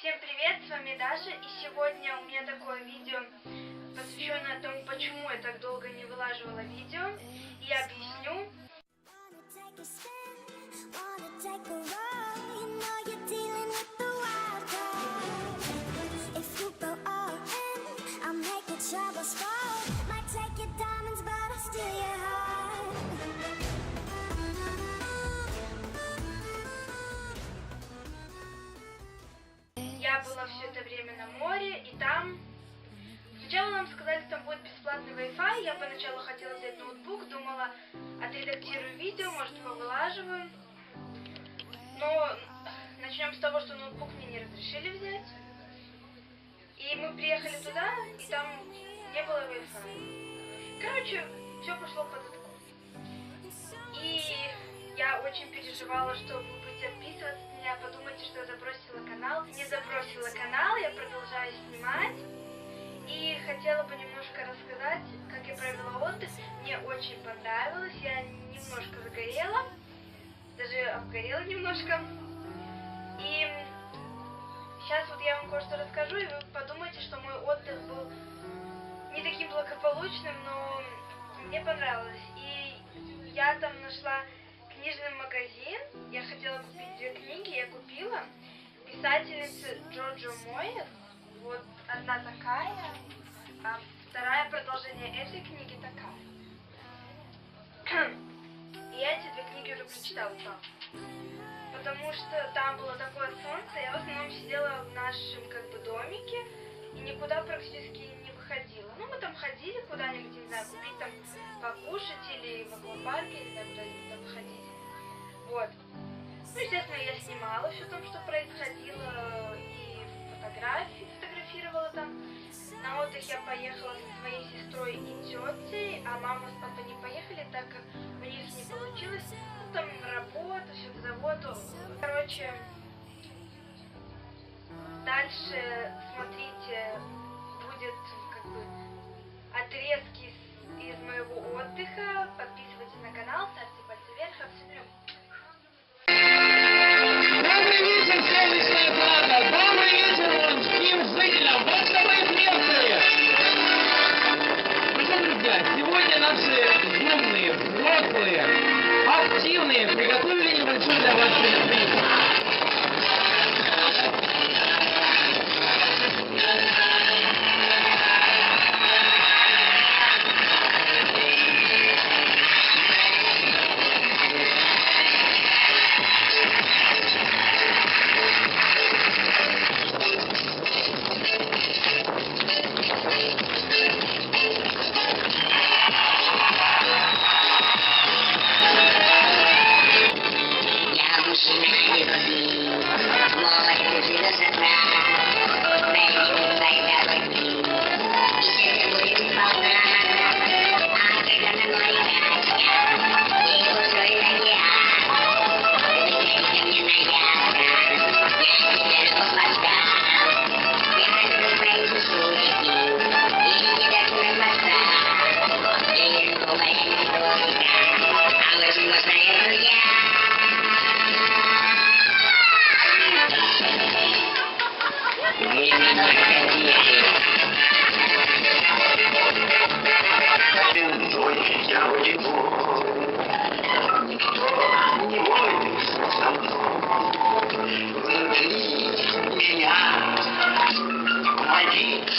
Всем привет, с вами Даша, и сегодня у меня такое видео, посвященное тому, почему я так долго не вылаживала видео, и я объясню. Я была все это время на море, и там... Сначала нам сказали, что там будет бесплатный Wi-Fi. Я поначалу хотела взять ноутбук, думала, отредактирую видео, может, повылаживаю. Но начнем с того, что ноутбук мне не разрешили взять. И мы приехали туда, и там не было Wi-Fi. Короче, все пошло под откос. И я очень переживала, что вы будете отписываться от меня, подумайте, что я забросила канал. Не забросила канал, я продолжаю снимать. И хотела бы немножко рассказать, как я провела отдых. Мне очень понравилось, я немножко загорела, даже обгорела немножко. И сейчас вот я вам кое-что расскажу, и вы подумаете, что мой отдых был не таким благополучным, но мне понравилось. И я там нашла книжный магазин, я хотела купить 2 книги, я купила. Писательницы Джорджо Море, вот одна такая, а вторая продолжение этой книги такая. И я эти 2 книги уже прочитала там. Потому что там было такое солнце, я в основном сидела в нашем домике и никуда практически не выходила. Ну, мы там ходили куда-нибудь, не знаю, купить там покушать или в аквапарке, не знаю, куда-нибудь там ходить. Вот. Ну, естественно, я снимала все там, что происходило, и фотографировала там. На отдых я поехала со своей сестрой и тетей, а мама с папой не поехали, так как у них не получилось. Ну, там работа, все это завод. Короче, дальше, смотрите, будет отрезки из моего отдыха. Подписывайтесь на канал, ставьте пальцы вверх, обсудим. Добрый вечер, солнечная правда! Добрый вечер всем жителям! Вот что мы местные! Ну что, друзья, сегодня наши умные, взрослые, активные приготовили небольшой для вас сюрприз. Внутри меня родится